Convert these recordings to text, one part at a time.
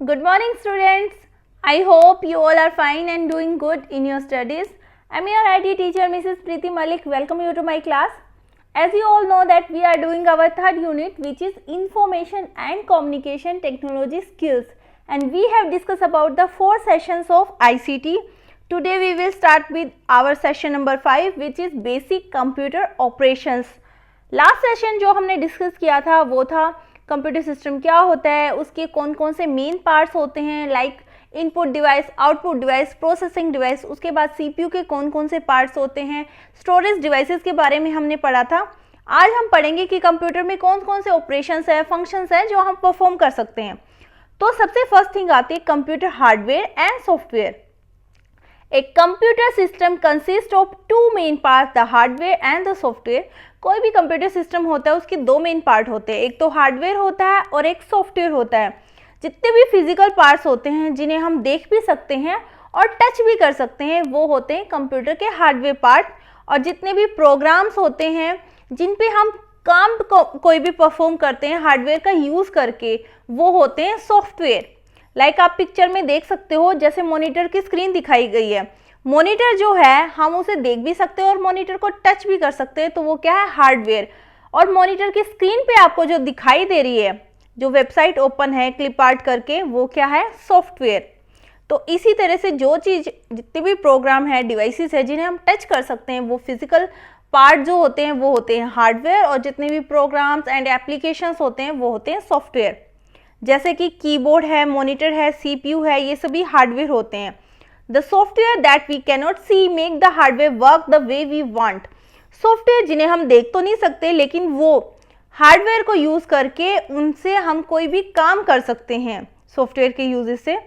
Good morning, students. I hope you all are fine and doing good in your studies. I am your IT teacher, Mrs. Preeti Malik. Welcome you to my class. As you all know that we are doing our third unit, which is Information and Communication Technology Skills, and we have discussed about the 4 sessions of ICT. Today we will start with our session number 5, which is Basic Computer Operations. Last session जो हमने discuss किया था वो था computer system क्या होता है, उसके कौन कौन से मेन पार्ट्स होते हैं, like input device, output device, processing device, उसके बाद सीपीयू के कौन कौन से पार्ट्स होते हैं, स्टोरेज डिवाइसेस के बारे में हमने पढ़ा था. आज हम पढ़ेंगे कि कंप्यूटर में कौन कौन से ऑपरेशंस है, फंक्शंस है जो हम परफॉर्म कर सकते हैं. तो सबसे फर्स्ट थिंग आती है computer hardware and software. A computer system consists of two main parts, the hardware and the software. कोई भी कंप्यूटर सिस्टम होता है उसके दो मेन पार्ट होते हैं, एक तो हार्डवेयर होता है और एक सॉफ्टवेयर होता है. जितने भी फिजिकल पार्ट्स होते हैं जिन्हें हम देख भी सकते हैं और टच भी कर सकते हैं वो होते हैं कंप्यूटर के हार्डवेयर पार्ट, और जितने भी प्रोग्राम्स होते हैं जिन पे हम काम कोई भी परफॉर्म करते हैं हार्डवेयर का यूज़ करके वो होते हैं सॉफ्टवेयर. लाइक आप पिक्चर में देख सकते हो, जैसे मॉनिटर की स्क्रीन दिखाई गई है. मॉनिटर जो है हम उसे देख भी सकते हैं और मॉनिटर को टच भी कर सकते हैं, तो वो क्या है, हार्डवेयर. और मॉनिटर की स्क्रीन पे आपको जो दिखाई दे रही है, जो वेबसाइट ओपन है क्लिप आर्ट करके, वो क्या है, सॉफ्टवेयर. तो इसी तरह से जो चीज़, जितने भी प्रोग्राम है, डिवाइसेस है जिन्हें हम टच कर सकते हैं, वो फिजिकल पार्ट जो होते हैं वो होते हैं हार्डवेयर, और जितने भी प्रोग्राम्स एंड एप्लीकेशंस होते हैं वो होते हैं सॉफ्टवेयर. जैसे कि कीबोर्ड है, मॉनिटर है, सीपीयू है, ये सभी हार्डवेयर होते हैं. The software that we cannot see make the hardware work the way we want. Software जिन्हें हम देख तो नहीं सकते लेकिन वो हार्डवेयर को यूज़ करके उनसे हम कोई भी काम कर सकते हैं सॉफ्टवेयर के यूज से.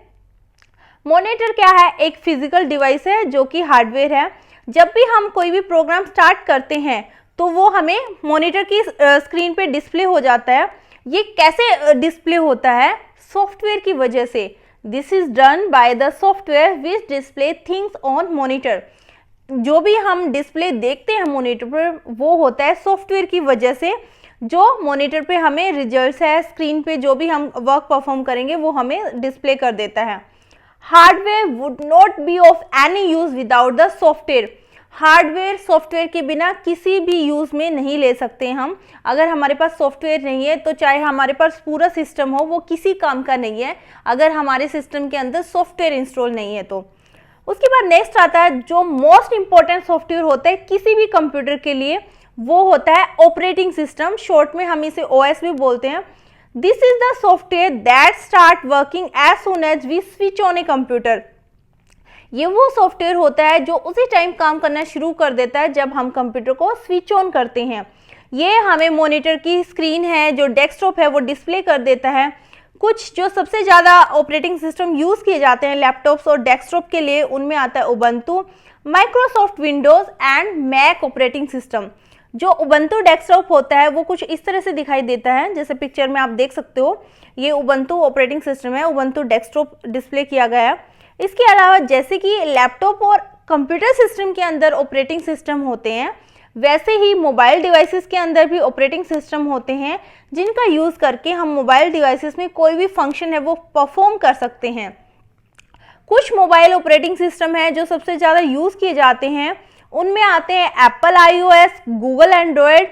मॉनिटर क्या है, एक फिजिकल डिवाइस है जो कि हार्डवेयर है. जब भी हम कोई भी प्रोग्राम स्टार्ट करते हैं तो वो हमें मॉनिटर की स्क्रीन पे डिस्प्ले हो जाता है. ये कैसे डिस्प्ले होता है, सॉफ्टवेयर की वजह से. This is done by the software which display things on monitor. जो भी हम डिस्प्ले देखते हैं मॉनिटर पर वो होता है सॉफ्टवेयर की वजह से. जो मॉनिटर पे हमें रिजल्ट्स है, स्क्रीन पे जो भी हम वर्क परफॉर्म करेंगे वो हमें डिस्प्ले कर देता है. Hardware would not be of any use without the software. Hardware software के बिना किसी भी यूज़ में नहीं ले सकते हम. अगर हमारे पास सॉफ्टवेयर नहीं है तो चाहे हमारे पास पूरा सिस्टम हो वो किसी काम का नहीं है अगर हमारे सिस्टम के अंदर सॉफ्टवेयर इंस्टॉल नहीं है तो. उसके बाद नेक्स्ट आता है जो मोस्ट इंपॉर्टेंट सॉफ्टवेयर होता है किसी भी कंप्यूटर के लिए, वो होता है ऑपरेटिंग सिस्टम. शॉर्ट में हम इसे OS भी बोलते हैं. This is the software that start working as soon as we switch on a computer. ये वो सॉफ्टवेयर होता है जो उसी टाइम काम करना शुरू कर देता है जब हम कंप्यूटर को स्विच ऑन करते हैं. ये हमें मॉनिटर की स्क्रीन है, जो डेस्कटॉप है, वो डिस्प्ले कर देता है. कुछ जो सबसे ज़्यादा ऑपरेटिंग सिस्टम यूज़ किए जाते हैं लैपटॉप्स और डेस्कटॉप के लिए, उनमें आता है Ubuntu, Microsoft Windows and Mac operating system. जो उबंटू डेस्कटॉप होता है वो कुछ इस तरह से दिखाई देता है, जैसे पिक्चर में आप देख सकते हो. ये उबंटू ऑपरेटिंग सिस्टम है, उबंटू डेस्कटॉप डिस्प्ले किया गया है. इसके अलावा जैसे कि लैपटॉप और कंप्यूटर सिस्टम के अंदर ऑपरेटिंग सिस्टम होते हैं, वैसे ही मोबाइल डिवाइसेस के अंदर भी ऑपरेटिंग सिस्टम होते हैं जिनका यूज़ करके हम मोबाइल डिवाइसेस में कोई भी फंक्शन है वो परफॉर्म कर सकते हैं. कुछ मोबाइल ऑपरेटिंग सिस्टम है जो सबसे ज़्यादा यूज़ किए जाते हैं, उनमें आते हैं एप्पल iOS, गूगल एंड्रॉयड.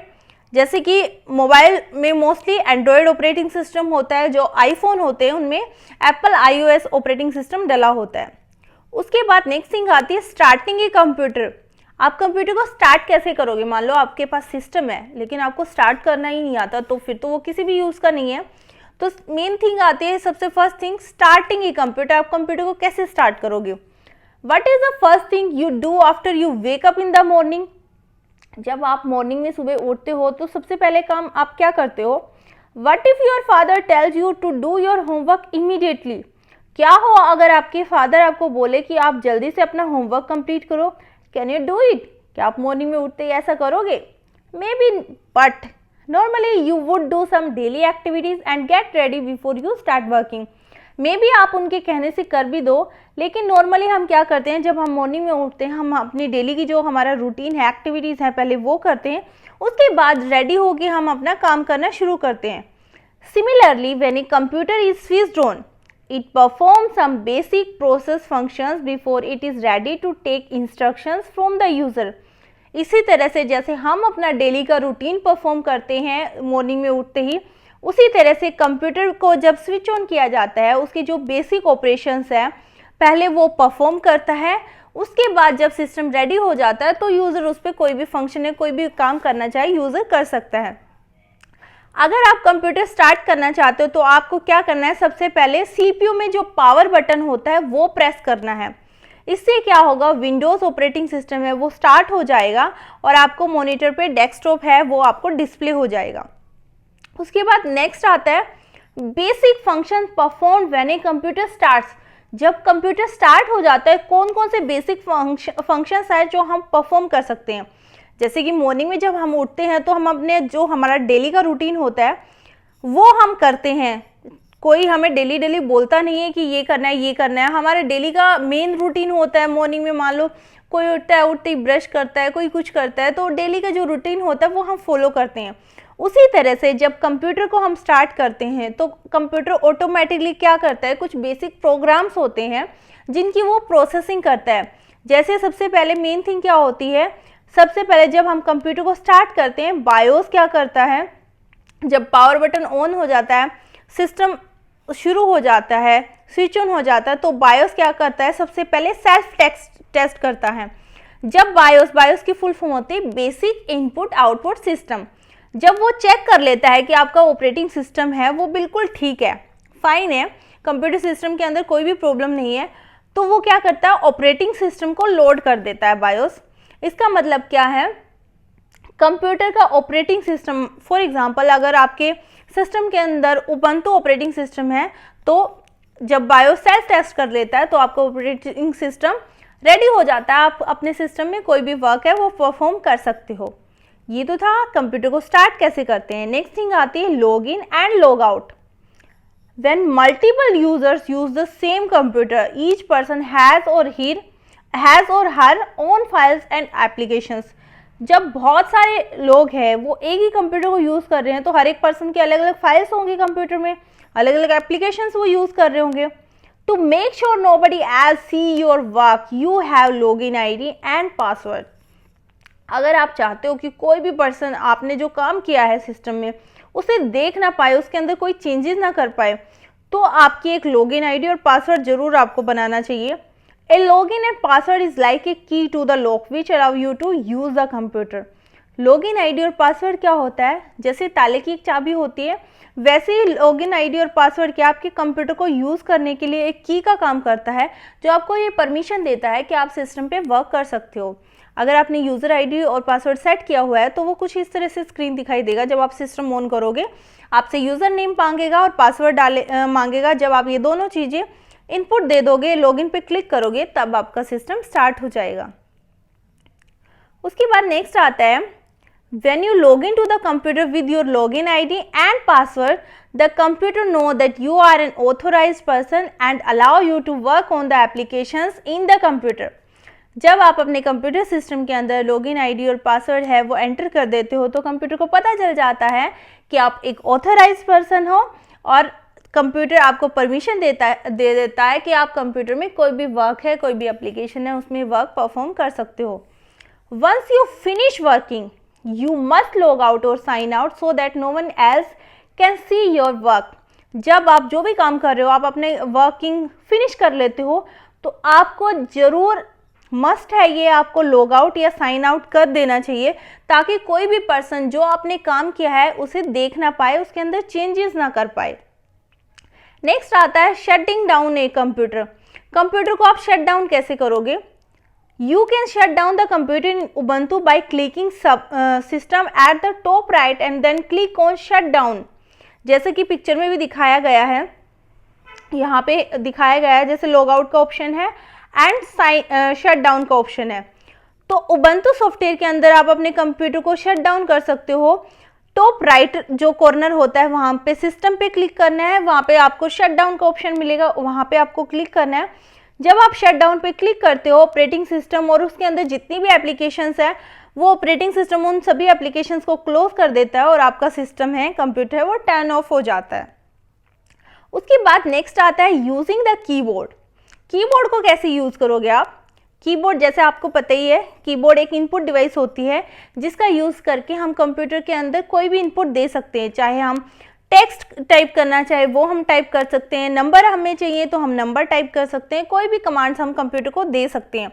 जैसे कि मोबाइल में मोस्टली एंड्रॉयड ऑपरेटिंग सिस्टम होता है, जो आईफोन होते हैं उनमें एप्पल iOS ऑपरेटिंग सिस्टम डला होता है. उसके बाद नेक्स्ट थिंग आती है स्टार्टिंग ए कंप्यूटर. आप कंप्यूटर को स्टार्ट कैसे करोगे, मान लो आपके पास सिस्टम है लेकिन आपको स्टार्ट करना ही नहीं आता तो फिर तो वो किसी भी यूज़ का नहीं है. तो मेन थिंग आती है सबसे first thing starting a computer. आप कंप्यूटर को कैसे स्टार्ट करोगे. What is the first thing you do after you wake up in the morning. जब आप मॉर्निंग में सुबह उठते हो तो सबसे पहले काम आप क्या करते हो. What if your father tells you to do your homework immediately. क्या हो अगर आपके फादर आपको बोले कि आप जल्दी से अपना होमवर्क कंप्लीट करो. Can you do it. क्या आप मॉर्निंग में उठते ही ऐसा करोगे. Maybe, but normally you would do some daily activities and get ready before you start working. Maybe आप उनके कहने से कर भी दो, लेकिन नॉर्मली हम क्या करते हैं, जब हम मॉर्निंग में उठते हैं हम अपनी डेली की जो हमारा रूटीन है, एक्टिविटीज़ है, पहले वो करते हैं, उसके बाद रेडी होके हम अपना काम करना शुरू करते हैं. Similarly when a computer is switched on, It performs some basic process functions before it is ready to take instructions from the user. इसी तरह से जैसे हम अपना डेली का रूटीन परफॉर्म करते हैं मॉर्निंग में उठते ही, उसी तरह से कंप्यूटर को जब स्विच ऑन किया जाता है उसके जो बेसिक ऑपरेशंस हैं पहले वो परफॉर्म करता है। उसके बाद जब सिस्टम रेडी हो जाता है तो यूज़र उस पर कोई भी फंक्शन है, कोई भी काम करना चाहे यूज़र कर सकता है। अगर आप कंप्यूटर स्टार्ट करना चाहते हो तो आपको क्या करना है, सबसे पहले सीपीयू में जो पावर बटन होता है वो प्रेस करना है। इससे क्या होगा, विंडोज़ ऑपरेटिंग सिस्टम है वो स्टार्ट हो जाएगा और आपको मॉनिटर पे डेस्कटॉप है वो आपको डिस्प्ले हो जाएगा। उसके बाद नेक्स्ट आता है basic function perform when a computer starts. जब कंप्यूटर स्टार्ट हो जाता है कौन कौन से बेसिक फंक्शंस है जो हम परफॉर्म कर सकते हैं। जैसे कि मॉर्निंग में जब हम उठते हैं तो हम अपने जो हमारा डेली का रूटीन होता है वो हम करते हैं। कोई हमें डेली बोलता नहीं है कि ये करना है ये करना है, हमारे डेली का मेन रूटीन होता है। मॉर्निंग में मान लो कोई उठता है, उठते ही ब्रश करता है, कोई कुछ करता है, तो डेली का जो रूटीन होता है वो हम फॉलो करते हैं। उसी तरह से जब कंप्यूटर को हम स्टार्ट करते हैं तो कंप्यूटर ऑटोमेटिकली क्या करता है, कुछ बेसिक प्रोग्राम्स होते हैं जिनकी वो प्रोसेसिंग करता है। जैसे सबसे पहले मेन थिंग क्या होती है, सबसे पहले जब हम कंप्यूटर को स्टार्ट करते हैं बायोस क्या करता है, जब पावर बटन ऑन हो जाता है, सिस्टम शुरू हो जाता है, स्विच ऑन हो जाता है, तो बायोस क्या करता है, सबसे पहले सेल्फ टेस्ट करता है। जब बायोस की फुल फॉर्म होती है बेसिक इनपुट आउटपुट सिस्टम। जब वो चेक कर लेता है कि आपका ऑपरेटिंग सिस्टम है वो बिल्कुल ठीक है, फाइन है, कंप्यूटर सिस्टम के अंदर कोई भी प्रॉब्लम नहीं है, तो वो क्या करता है, ऑपरेटिंग सिस्टम को लोड कर देता है बायोस। इसका मतलब क्या है, कंप्यूटर का ऑपरेटिंग सिस्टम, फॉर एग्जांपल अगर आपके सिस्टम के अंदर उबंटू ऑपरेटिंग सिस्टम है तो जब बायोस सेल्फ टेस्ट कर लेता है तो आपका ऑपरेटिंग सिस्टम रेडी हो जाता है, आप अपने सिस्टम में कोई भी वर्क है वो परफॉर्म कर सकते हो। ये तो था कंप्यूटर को स्टार्ट कैसे करते हैं। नेक्स्ट थिंग आती है log in and log out. When multiple users use the same computer, each person has or her own files and applications. जब बहुत सारे लोग हैं वो एक ही कंप्यूटर को यूज़ कर रहे हैं तो हर एक पर्सन की अलग अलग फाइल्स होंगी कंप्यूटर में, अलग अलग एप्लीकेशंस वो यूज़ कर रहे होंगे। To make sure nobody else see your work, you have login ID and password. अगर आप चाहते हो कि कोई भी पर्सन आपने जो काम किया है सिस्टम में उसे देख ना पाए, उसके अंदर कोई चेंजेस ना कर पाए, तो आपकी एक लॉगिन आईडी और पासवर्ड जरूर आपको बनाना चाहिए। A login and password is like a key to the lock which allow you to use the computer. Login ID और पासवर्ड क्या होता है, जैसे ताले की एक चाबी होती है वैसे ही लॉगिन आईडी और पासवर्ड क्या आपके कंप्यूटर को यूज़ करने के लिए एक की का काम करता है जो आपको ये परमिशन देता है कि आप सिस्टम पे वर्क कर सकते हो। अगर आपने यूज़र आईडी और पासवर्ड सेट किया हुआ है तो वो कुछ इस तरह से स्क्रीन दिखाई देगा। जब आप सिस्टम ऑन करोगे आपसे यूज़र नेम मांगेगा और पासवर्ड मांगेगा। जब आप ये दोनों चीज़ें इनपुट दे दोगे, लॉगिन पे क्लिक करोगे, तब आपका सिस्टम स्टार्ट हो जाएगा। उसके बाद नेक्स्ट आता है when you log into the computer with your login ID and password, the computer know that you are an authorized person and allow you to work on the applications in the computer. जब आप अपने computer system के अंदर login ID और password है वो enter कर देते हो तो कंप्यूटर को पता चल जाता है कि आप एक ऑथराइज्ड पर्सन हो और कंप्यूटर आपको परमिशन दे देता है कि आप कंप्यूटर में कोई भी वर्क है, कोई भी एप्लीकेशन है, उसमें वर्क परफॉर्म कर सकते हो। Once you finish working you must log out or sign out so that no one else can see your work. जब आप जो भी काम कर रहे हो, आप अपने वर्किंग फिनिश कर लेते हो तो आपको ज़रूर मस्ट है ये आपको लॉग आउट या साइन आउट कर देना चाहिए ताकि कोई भी पर्सन जो आपने काम किया है उसे देख ना पाए, उसके अंदर चेंजेस ना कर पाए। नेक्स्ट आता है shutting down a computer. Computer को आप शट डाउन कैसे करोगे? You can shut down the computer in Ubuntu by clicking system at the top right and then click on shut down. जैसे कि पिक्चर में भी दिखाया गया है, यहाँ पे दिखाया गया है, जैसे लॉग आउट का ऑप्शन है एंड शट डाउन का ऑप्शन है। तो Ubuntu सॉफ्टवेयर के अंदर आप अपने कंप्यूटर को शट डाउन कर सकते हो। टॉप राइट जो कॉर्नर होता है वहाँ पे सिस्टम पे क्लिक करना है, वहाँ पे आपको शट डाउन का ऑप्शन मिलेगा, वहाँ पे आपको क्लिक करना है। जब आप शट डाउन पे क्लिक करते हो ऑपरेटिंग सिस्टम और उसके अंदर जितनी भी एप्लीकेशंस है वो ऑपरेटिंग सिस्टम उन सभी एप्लीकेशंस को क्लोज कर देता है और आपका सिस्टम है, कंप्यूटर है, वो टर्न ऑफ हो जाता है। उसके बाद नेक्स्ट आता है यूजिंग द कीबोर्ड। कीबोर्ड को कैसे यूज़ करोगे आप? कीबोर्ड जैसे आपको पता ही है, कीबोर्ड एक इनपुट डिवाइस होती है जिसका यूज़ करके हम कंप्यूटर के अंदर कोई भी इनपुट दे सकते हैं। चाहे हम टेक्स्ट टाइप करना चाहे वो हम टाइप कर सकते हैं, नंबर हमें चाहिए तो हम नंबर टाइप कर सकते हैं, कोई भी कमांड्स हम कंप्यूटर को दे सकते हैं।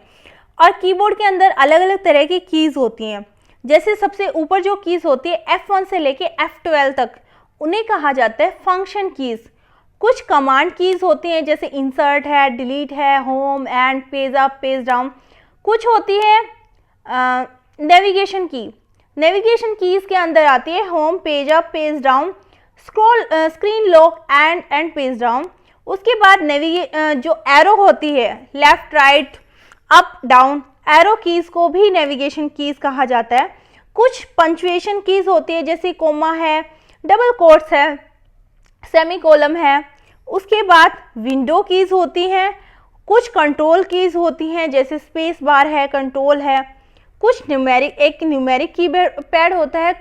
और कीबोर्ड के अंदर अलग अलग तरह की कीज़ होती हैं। जैसे सबसे ऊपर जो कीज़ होती है F1 से लेके F12 तक, उन्हें कहा जाता है फंक्शन कीज़। कुछ कमांड कीज़ होती हैं जैसे इंसर्ट है, डिलीट है, home and page up page down. कुछ होती है नेविगेशन की। नेविगेशन कीज़ के अंदर आती है home, page up, page down, screen lock and page down. उसके बाद जो एरो होती है left right up down, arrow keys को भी नेविगेशन कीज़ कहा जाता है। कुछ पंक्चुएशन कीज़ होती है जैसे कोमा है, डबल कोट्स है, सेमी कोलम है। उसके बाद विंडो कीज़ होती हैं। कुछ कंट्रोल कीज़ होती हैं जैसे स्पेस बार है, कंट्रोल है। कुछ एक न्यूमेरिक कीपैड होता है।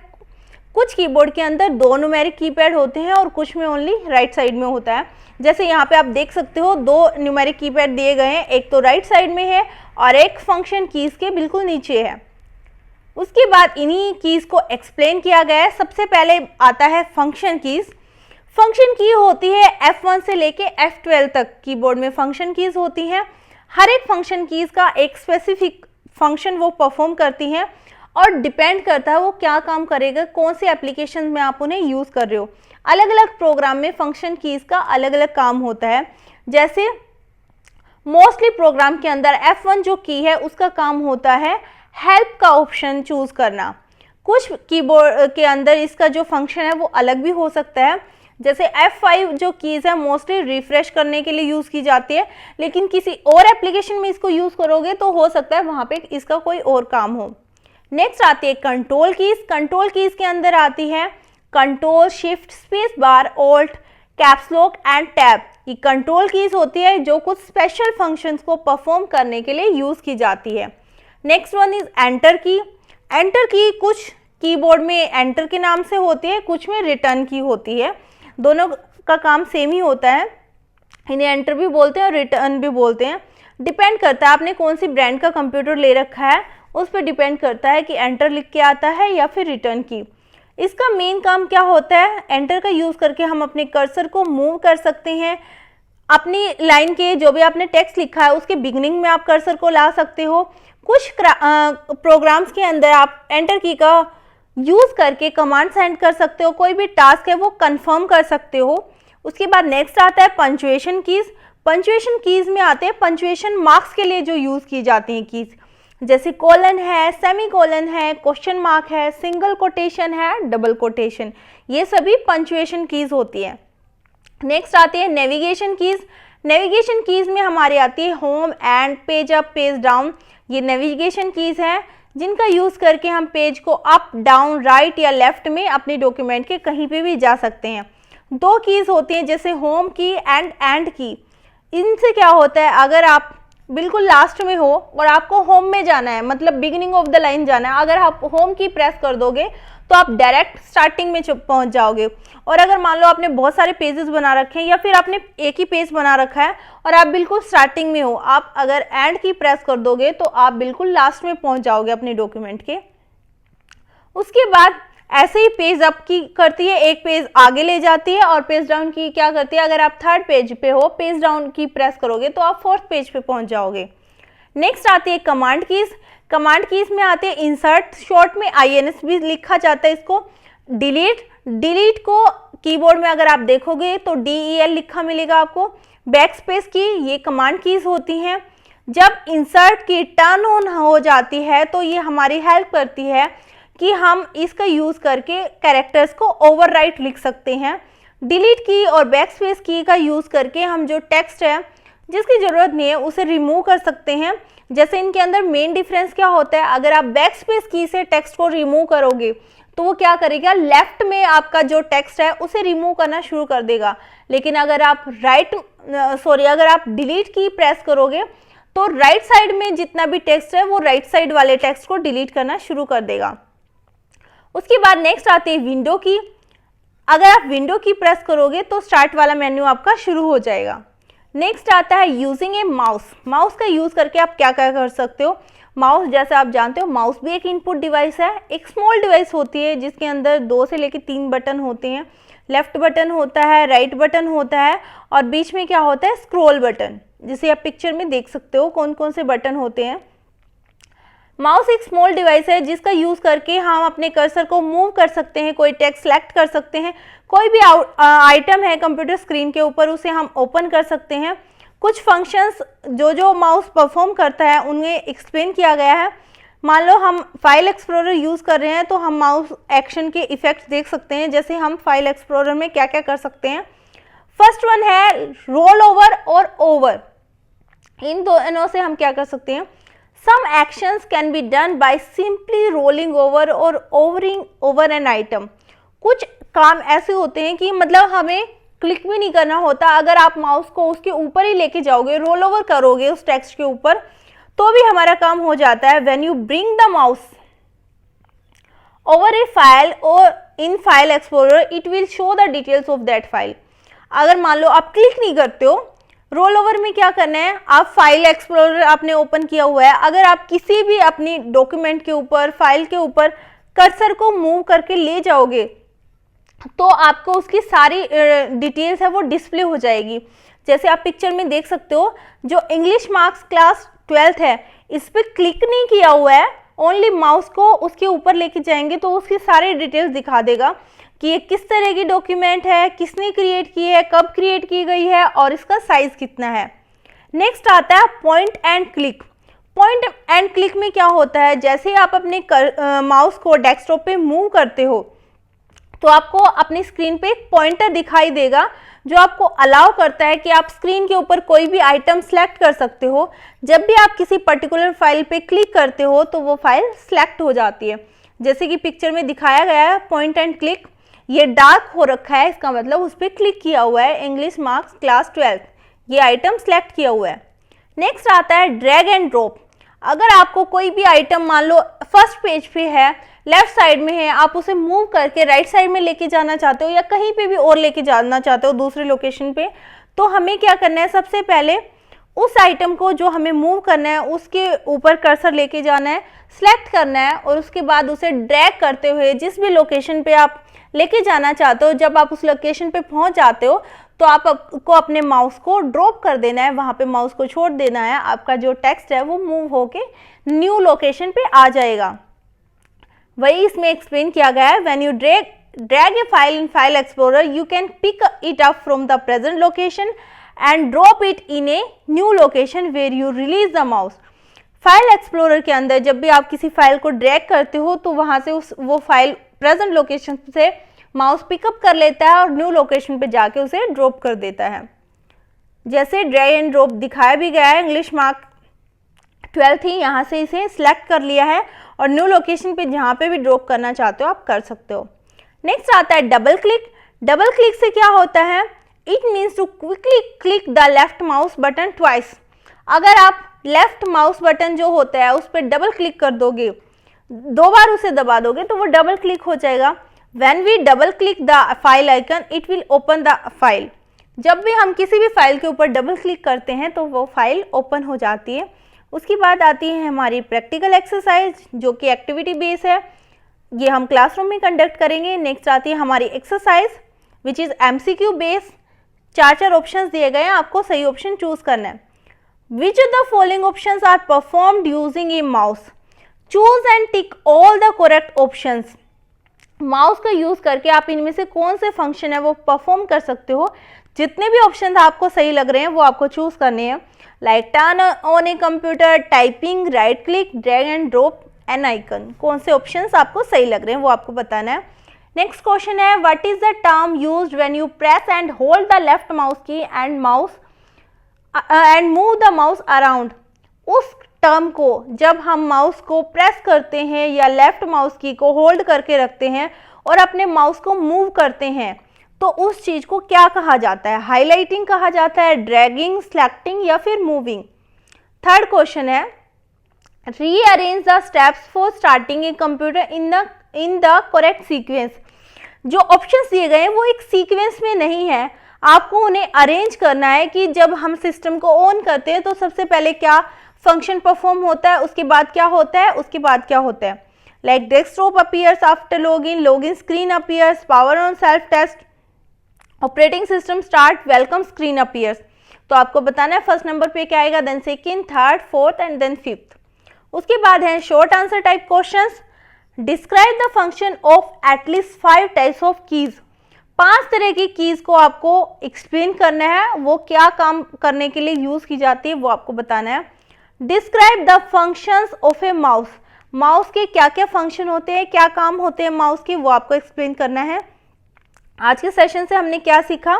कुछ कीबोर्ड के अंदर 2 न्यूमेरिक कीपैड होते हैं और कुछ में ओनली राइट साइड में होता है। जैसे यहाँ पे आप देख सकते हो 2 न्यूमेरिक कीपैड दिए गए हैं, एक तो राइट साइड में है और एक फंक्शन कीज़ के बिल्कुल नीचे है। उसके बाद इन्हीं कीज़ को एक्सप्लेन किया गया है। सबसे पहले आता है फंक्शन कीज़। फंक्शन की होती है F1 से लेके F12 तक कीबोर्ड में फंक्शन कीज़ होती हैं। हर एक फंक्शन कीज़ का एक स्पेसिफिक फंक्शन वो परफॉर्म करती हैं और डिपेंड करता है वो क्या काम करेगा, कौन सी एप्लीकेशन में आप उन्हें यूज़ कर रहे हो। अलग अलग प्रोग्राम में फंक्शन कीज़ का अलग अलग काम होता है। जैसे मोस्टली प्रोग्राम के अंदर F1 जो की है उसका काम होता है हेल्प का ऑप्शन चूज़ करना। कुछ कीबोर्ड के अंदर इसका जो फंक्शन है वो अलग भी हो सकता है। जैसे F5 जो कीज़ है मोस्टली रिफ्रेश करने के लिए यूज़ की जाती है, लेकिन किसी और एप्लीकेशन में इसको यूज़ करोगे तो हो सकता है वहाँ पे इसका कोई और काम हो। नेक्स्ट आती है कंट्रोल कीज़। कंट्रोल कीज़ के अंदर आती है control, shift, space bar, alt, caps lock and tab. ये कंट्रोल कीज़ होती है जो कुछ स्पेशल फंक्शंस को परफॉर्म करने के लिए यूज़ की जाती है। नेक्स्ट वन इज एंटर की। एंटर की कुछ कीबोर्ड में एंटर के नाम से होती है, कुछ में रिटर्न की होती है। दोनों का काम सेम ही होता है, इन्हें एंटर भी बोलते हैं और रिटर्न भी बोलते हैं। डिपेंड करता है आपने कौन सी ब्रांड का कंप्यूटर ले रखा है, उस पर डिपेंड करता है कि एंटर लिख के आता है या फिर रिटर्न की। इसका मेन काम क्या होता है? एंटर का यूज़ करके हम अपने कर्सर को मूव कर सकते हैं। अपनी लाइन के जो भी आपने टेक्स्ट लिखा है उसके बिगिनिंग में आप कर्सर को ला सकते हो। कुछ प्रोग्राम्स के अंदर आप एंटर की का यूज़ करके कमांड सेंड कर सकते हो, कोई भी टास्क है वो कंफर्म कर सकते हो। उसके बाद नेक्स्ट आता है पंक्चुएशन कीज़। पंक्चुएशन कीज़ में आते हैं पंक्चुएशन मार्क्स के लिए जो यूज़ की जाती हैं कीज़, जैसे कोलन है, सेमी कोलन है, क्वेश्चन मार्क है, सिंगल कोटेशन है, डबल कोटेशन, ये सभी पंक्चुएशन कीज़ होती है। नेक्स्ट आती है नेविगेशन कीज़। नेविगेशन कीज़ में हमारी आती है home and page up page down. ये नेविगेशन कीज़ हैं जिनका यूज़ करके हम पेज को अप डाउन राइट या लेफ्ट में अपने डॉक्यूमेंट के कहीं पे भी जा सकते हैं। 2 कीज़ होती हैं जैसे होम की एंड की। इनसे क्या होता है, अगर आप बिल्कुल लास्ट में हो और आपको होम में जाना है, मतलब बिगिनिंग ऑफ द लाइन जाना है, अगर आप होम की प्रेस कर दोगे तो आप डायरेक्ट स्टार्टिंग में पहुंच जाओगे। और अगर मान लो आपने बहुत सारे पेजेस बना रखे हैं या फिर आपने एक ही पेज बना रखा है और आप बिल्कुल स्टार्टिंग में हो, आप अगर एंड की प्रेस कर दोगे तो आप बिल्कुल लास्ट में पहुंच जाओगे अपने डॉक्यूमेंट के। उसके बाद ऐसे ही पेज अप की करती है, एक पेज आगे ले जाती है, और पेज डाउन की क्या करती है, अगर आप 3rd पेज पे हो, पेज डाउन की प्रेस करोगे तो आप 4th पेज पे पहुंच जाओगे। नेक्स्ट आती है कमांड कीज़। कमांड कीज़ में आते हैं इंसर्ट, शॉर्ट में INS भी लिखा जाता है इसको। डिलीट को कीबोर्ड में अगर आप देखोगे तो DEL लिखा मिलेगा आपको। बैकस्पेस की, ये कमांड कीज़ होती हैं। जब इंसर्ट की टर्न ऑन हो जाती है तो ये हमारी हेल्प करती है कि हम इसका यूज़ करके कैरेक्टर्स को ओवरराइट लिख सकते हैं। डिलीट की और बैकस्पेस की का यूज़ करके हम जो टेक्स्ट है जिसकी ज़रूरत नहीं है उसे रिमूव कर सकते हैं। जैसे इनके अंदर मेन डिफरेंस क्या होता है, अगर आप बैकस्पेस की से टेक्स्ट को रिमूव करोगे तो वो क्या करेगा, लेफ्ट में आपका जो टेक्स्ट है उसे रिमूव करना शुरू कर देगा। लेकिन अगर आप अगर आप डिलीट की प्रेस करोगे तो राइट साइड में जितना भी टेक्स्ट है वो राइट साइड वाले टेक्स्ट को डिलीट करना शुरू कर देगा। उसके बाद नेक्स्ट आती है विंडो की। अगर आप विंडो की प्रेस करोगे तो स्टार्ट वाला मेन्यू आपका शुरू हो जाएगा। नेक्स्ट आता है यूजिंग ए माउस। माउस का यूज़ करके आप क्या क्या कर सकते हो। माउस जैसे आप जानते हो, माउस भी एक इनपुट डिवाइस है, एक स्मॉल डिवाइस होती है जिसके अंदर 2 से लेकर 3 बटन होते हैं। लेफ्ट बटन होता है, राइट बटन होता है और बीच में क्या होता है, स्क्रॉल बटन, जिसे आप पिक्चर में देख सकते हो कौन कौन से बटन होते हैं। माउस एक स्मॉल डिवाइस है जिसका यूज़ करके हम अपने कर्सर को मूव कर सकते हैं, कोई टेक्स्ट सेलेक्ट कर सकते हैं, कोई भी आइटम है कंप्यूटर स्क्रीन के ऊपर उसे हम ओपन कर सकते हैं। कुछ फंक्शंस जो माउस परफॉर्म करता है उन्हें एक्सप्लेन किया गया है। मान लो हम फाइल एक्सप्लोरर यूज़ कर रहे हैं तो हम माउस एक्शन के इफेक्ट्स देख सकते हैं, जैसे हम फाइल एक्सप्लोरर में क्या क्या कर सकते हैं। फर्स्ट वन है रोल ओवर और ओवर। इन दोनों से हम क्या कर सकते हैं, some actions can be done by simply rolling over और ओवरिंग ओवर एन आइटम। कुछ काम ऐसे होते हैं कि मतलब हमें क्लिक भी नहीं करना होता, अगर आप माउस को उसके ऊपर ही लेके जाओगे, रोल ओवर करोगे उस टेक्स्ट के ऊपर, तो भी हमारा काम हो जाता है। When you bring the mouse over a file और in file explorer it will show the details of that file. अगर मान लो आप क्लिक नहीं करते हो, रोल ओवर में क्या करना है, आप फाइल एक्सप्लोरर आपने ओपन किया हुआ है, अगर आप किसी भी अपनी डॉक्यूमेंट के ऊपर, फाइल के ऊपर कर्सर को मूव करके ले जाओगे तो आपको उसकी सारी डिटेल्स है वो डिस्प्ले हो जाएगी। जैसे आप पिक्चर में देख सकते हो, जो इंग्लिश मार्क्स क्लास 12th है, इस पर क्लिक नहीं किया हुआ है, ओनली माउस को उसके ऊपर लेके जाएंगे तो उसकी सारी डिटेल्स दिखा देगा कि ये किस तरह की डॉक्यूमेंट है, किसने क्रिएट की है, कब क्रिएट की गई है और इसका साइज कितना है। नेक्स्ट आता है point and click. Point and click में क्या होता है, जैसे आप अपने माउस को डेस्कटॉप पे मूव करते हो तो आपको अपनी स्क्रीन पे एक पॉइंटर दिखाई देगा जो आपको अलाउ करता है कि आप स्क्रीन के ऊपर कोई भी आइटम सेलेक्ट कर सकते हो। जब भी आप किसी पर्टिकुलर फाइल पे क्लिक करते हो तो वो फाइल सेलेक्ट हो जाती है, जैसे कि पिक्चर में दिखाया गया है। पॉइंट एंड क्लिक ये डार्क हो रखा है, इसका मतलब उस पर क्लिक किया हुआ है, इंग्लिश मार्क्स क्लास 12th, ये आइटम सेलेक्ट किया हुआ है। नेक्स्ट आता है ड्रैग एंड ड्रॉप। अगर आपको कोई भी आइटम मान लो फर्स्ट पेज पे है, लेफ्ट साइड में है, आप उसे मूव करके राइट साइड में लेके जाना चाहते हो या कहीं पे भी और लेके जाना चाहते हो दूसरे लोकेशन पे, तो हमें क्या करना है, सबसे पहले उस आइटम को जो हमें मूव करना है उसके ऊपर कर्सर लेके जाना है, सिलेक्ट करना है और उसके बाद उसे ड्रैग करते हुए जिस भी लोकेशन पे आप लेके जाना चाहते हो, जब आप उस लोकेशन पे पहुंच जाते हो तो आपको अपने माउस को ड्रॉप कर देना है, वहां पे माउस को छोड़ देना है, आपका जो टेक्स्ट है वो मूव होके न्यू लोकेशन पे आ जाएगा। वही इसमें एक्सप्लेन किया गया है, when you drag a file in file explorer you can pick it up from the present location and drop it in a new location where you release the mouse. File explorer के अंदर जब भी आप किसी file को drag करते हो तो वहां से वो फाइल प्रेजेंट लोकेशन से माउस पिकअप कर लेता है और न्यू लोकेशन पे जाके उसे ड्रॉप कर देता है। जैसे ड्रैग एंड ड्रॉप दिखाया भी गया है, इंग्लिश मार्क 12th ही, यहाँ से इसे सिलेक्ट कर लिया है और न्यू लोकेशन पे जहाँ पे भी ड्रॉप करना चाहते हो आप कर सकते हो। नेक्स्ट आता है डबल क्लिक। डबल क्लिक से क्या होता है, it means to quickly click the left mouse button twice. अगर आप लेफ्ट माउस बटन जो होता है उस पर डबल क्लिक कर दोगे, 2 बार उसे दबा दोगे तो वो डबल क्लिक हो जाएगा। When we double click the file icon, it will open the file. जब भी हम किसी भी फाइल के ऊपर डबल क्लिक करते हैं तो वो फाइल ओपन हो जाती है। उसके बाद आती है हमारी प्रैक्टिकल एक्सरसाइज जो कि एक्टिविटी बेस है, ये हम क्लासरूम में कंडक्ट करेंगे। नेक्स्ट आती है हमारी exercise which is MCQ base. 4 options दिए गए हैं, आपको सही ऑप्शन चूज करना है। Which of the following options are performed using a mouse, choose and tick all the correct options. Mouse का यूज करके आप इनमें से कौन से फंक्शन है वो परफॉर्म कर सकते हो। जितने भी ऑप्शन आपको सही लग रहे हैं वो आपको चूज करने हैं, like turn on a computer, typing, right click, drag and drop an icon. कौन से ऑप्शंस आपको सही लग रहे हैं वो आपको बताना है। नेक्स्ट क्वेश्चन है, what is the term used when you press and hold the left mouse key and move the mouse around. उस टर्म को जब हम माउस को प्रेस करते हैं या लेफ्ट माउस की को होल्ड करके रखते हैं और अपने माउस को मूव करते हैं तो उस चीज को क्या कहा जाता है, हाईलाइटिंग कहा जाता है, ड्रैगिंग, सेलेक्टिंग या फिर मूविंग। थर्ड क्वेश्चन है, rearrange the steps for starting a computer in the correct sequence. जो ऑप्शंस दिए गए हैं वो एक सीक्वेंस में नहीं है, आपको उन्हें अरेंज करना है कि जब हम सिस्टम को ऑन करते हैं तो सबसे पहले क्या फंक्शन परफॉर्म होता है, उसके बाद क्या होता है, उसके बाद क्या होता है। Like desktop appears after login screen appears, power on self test, operating system start, welcome screen appears. तो आपको बताना है फर्स्ट नंबर पे क्या आएगा, then second, third, fourth and then fifth. उसके बाद है short answer type questions. Describe the function of at least 5 types of keys. 5 तरह की कीज को आपको एक्सप्लेन करना है, वो क्या काम करने के लिए यूज की जाती है वो आपको बताना है। Describe the functions of A mouse. Mouse के क्या क्या फंक्शन होते हैं, क्या काम होते हैं माउस के, वो आपको एक्सप्लेन करना है। आज के सेशन से हमने क्या सीखा,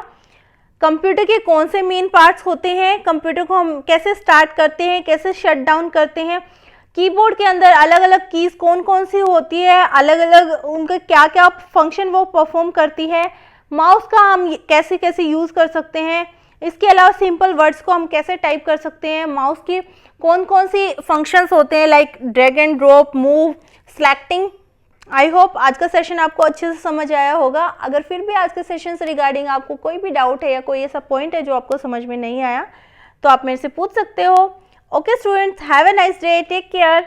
कंप्यूटर के कौन से मेन पार्ट्स होते हैं, कंप्यूटर को हम कैसे स्टार्ट करते हैं, कैसे शट डाउन करते हैं, कीबोर्ड के अंदर अलग अलग कीज कौन कौन सी होती है, अलग अलग उनका क्या क्या फंक्शन वो परफॉर्म करती है, माउस का हम कैसे कैसे यूज़ कर सकते हैं, इसके अलावा सिंपल वर्ड्स को हम कैसे टाइप कर सकते हैं, माउस की कौन कौन सी फंक्शंस होते हैं like drag and drop, move, selecting. I hope आज का सेशन आपको अच्छे से समझ आया होगा। अगर फिर भी आज के सेशन से रिगार्डिंग आपको कोई भी डाउट है या कोई ऐसा पॉइंट है जो आपको समझ में नहीं आया तो आप मेरे से पूछ सकते हो। Okay students, have a nice day, take care.